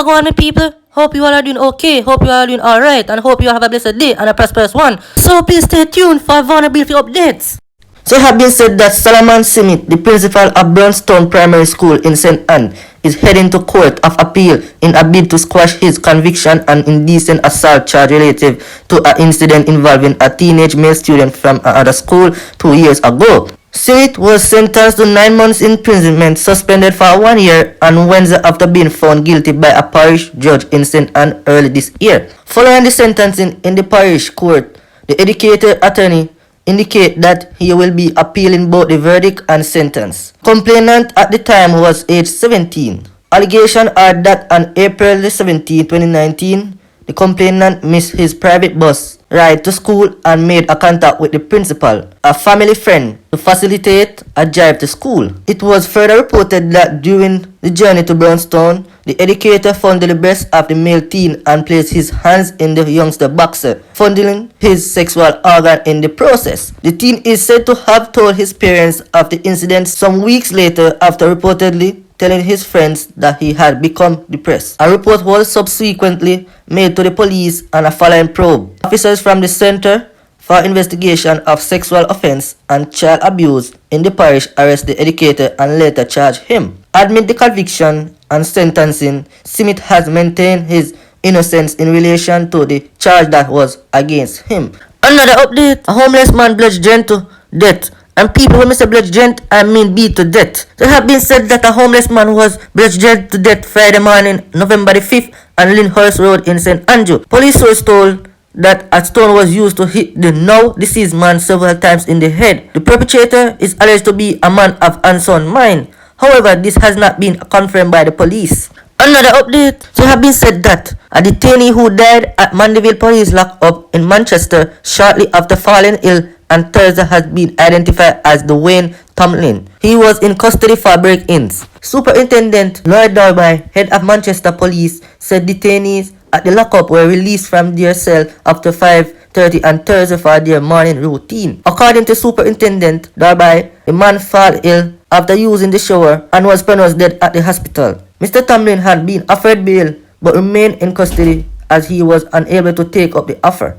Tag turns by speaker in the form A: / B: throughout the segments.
A: Wagwan, my people. Hope you all are doing okay. Hope you all are doing alright. And hope you all have a blessed day and a prosperous one. So please stay tuned for vulnerability updates.
B: So it has been said that Solomon Simit, the principal of Brownstone Primary School in St. Anne, is heading to Court of Appeal in a bid to squash his conviction and indecent assault charge relative to an incident involving a teenage male student from another school 2 years ago. Simit was sentenced to 9 months imprisonment, suspended for 1 year, on Wednesday after being found guilty by a parish judge in St. Anne early this year. Following the sentencing in the parish court, the educated attorney indicate that he will be appealing both the verdict and sentence. Complainant at the time was age 17. Allegations are that on April 17, 2019, the complainant missed his private bus ride to school and made a contact with the principal, a family friend, to facilitate a drive to school. It was further reported that during the journey to Brownstone, the educator fondled the breast of the male teen and placed his hands in the youngster boxer, fondling his sexual organ in the process. The teen is said to have told his parents of the incident some weeks later after reportedly telling his friends that he had become depressed. A report was subsequently made to the police and a following probe. Officers from the Center for Investigation of Sexual Offense and Child Abuse in the parish arrested the educator and later charged him. Amid the conviction and sentencing, Simit has maintained his innocence in relation to the charge that was against him. Another update, a homeless man bludgeoned to death. And people when Mr. bludgeoned, I mean beat to death. It has been said that a homeless man was bludgeoned to death Friday morning, November the 5th, on Lyndhurst Road in St. Andrew. Police sources told that a stone was used to hit the now deceased man several times in the head. The perpetrator is alleged to be a man of unsound mind. However, this has not been confirmed by the police. Another update, it has been said that a detainee who died at Mandeville Police Lockup in Manchester shortly after falling ill on Thursday has been identified as Dwayne Tomlin. He was in custody for break-ins. Superintendent Lloyd Darby, head of Manchester Police, said detainees at the lockup were released from their cell after 5:30 on Thursday for their morning routine. According to Superintendent Darby, the man fell ill after using the shower and was pronounced dead at the hospital. Mr. Tomlin had been offered bail but remained in custody as he was unable to take up the offer.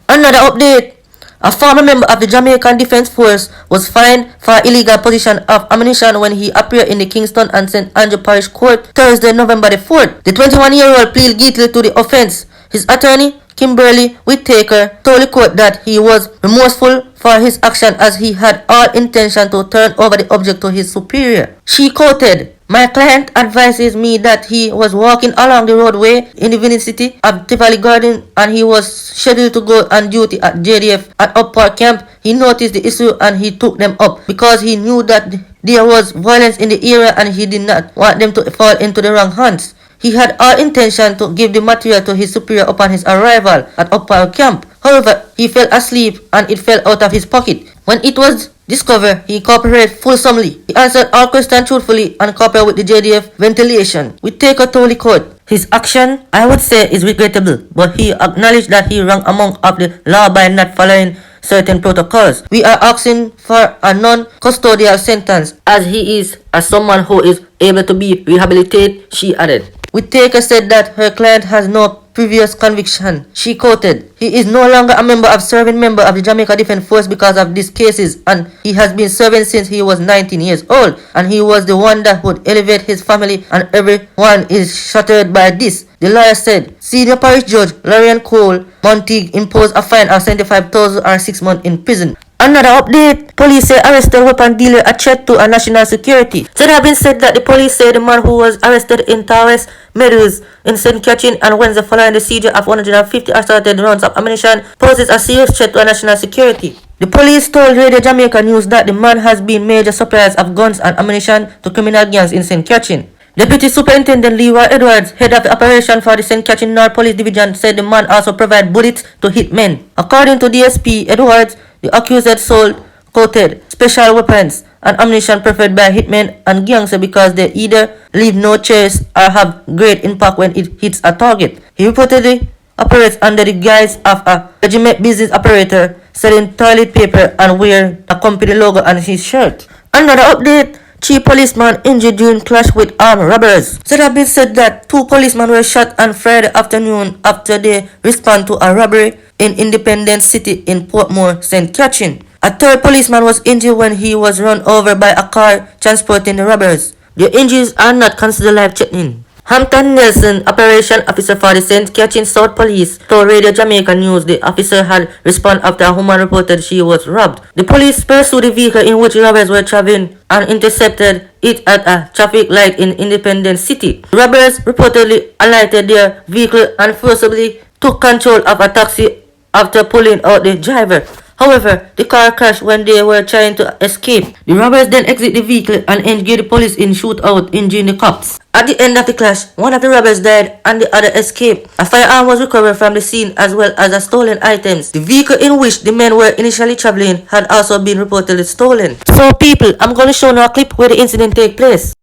B: Another update, a former member of the Jamaican Defence Force was fined for illegal possession of ammunition when he appeared in the Kingston and St. Andrew Parish Court Thursday, November the 4th. The 21-year-old pleaded guilty to the offence. His attorney, Kimberly Whittaker, told the court that he was remorseful for his action as he had all intention to turn over the object to his superior. She quoted, "My client advises me that he was walking along the roadway in the vicinity of Tivoli Garden and he was scheduled to go on duty at JDF at Up Park Camp. He noticed the issue and he took them up because he knew that there was violence in the area and he did not want them to fall into the wrong hands. He had all intention to give the material to his superior upon his arrival at Up Park Camp. However, he fell asleep and it fell out of his pocket. When it was discovered, he cooperated fulsomely. He answered all questions truthfully and cooperated with the JDF ventilation. We take a toll court. His action, I would say, is regrettable, but he acknowledged that he wrong among of the law by not following certain protocols. We are asking for a non-custodial sentence as he is as someone who is able to be rehabilitated," she added. Whittaker said that her client has no previous conviction. She quoted, "He is no longer a member of serving member of the Jamaica Defence Force because of these cases and he has been serving since he was 19 years old and he was the one that would elevate his family and everyone is shattered by this," the lawyer said. Senior Parish Judge Lorian Cole Montague imposed a fine of $75,000 or 6 months in prison. Another update, police say arrested weapon dealer a threat to our national security. So it has been said that the police say the man who was arrested in Towers Meadows in St. Catherine and Wednesday following the seizure of 150 assorted rounds of ammunition poses a serious threat to our national security. The police told Radio Jamaica News that the man has been major suppliers of guns and ammunition to criminal gangs in St. Catherine. Deputy Superintendent Leroy Edwards, head of the operation for the St. Catherine North Police Division, said the man also provided bullets to hit men. According to DSP Edwards, the accused sold coated special weapons and ammunition preferred by hitmen and gangsters because they either leave no trace or have great impact when it hits a target. He reportedly operates under the guise of a legitimate business operator, selling toilet paper and wearing a company logo on his shirt. Another update, 3 policemen injured during clash with armed robbers. It has been said that 2 policemen were shot on Friday afternoon after they responded to a robbery in Independence City in Portmore, St. Catherine. A third policeman was injured when he was run over by a car transporting the robbers. The injuries are not considered life-threatening. Hampton Nelson, operation officer for the St. Catherine South Police, told Radio Jamaica News the officer had responded after a woman reported she was robbed. The police pursued the vehicle in which robbers were traveling and intercepted it at a traffic light in Independence City. The robbers reportedly alighted their vehicle and forcibly took control of a taxi after pulling out the driver. However, the car crashed when they were trying to escape. The robbers then exited the vehicle and engaged the police in shootout, injuring the cops. At the end of the clash, one of the robbers died and the other escaped. A firearm was recovered from the scene as well as the stolen items. The vehicle in which the men were initially traveling had also been reportedly stolen. So people, I'm going to show now a clip where the incident take place.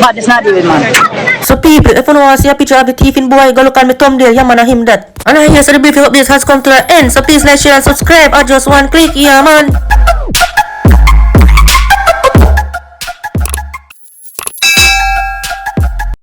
C: But it's not even man.
B: So people, if you want to see a picture of the thieving boy, go look at my thumbnail, yeah man, I him that. And I hear so the briefing updates has come to an end, so please like, share and subscribe at just one click, yeah man.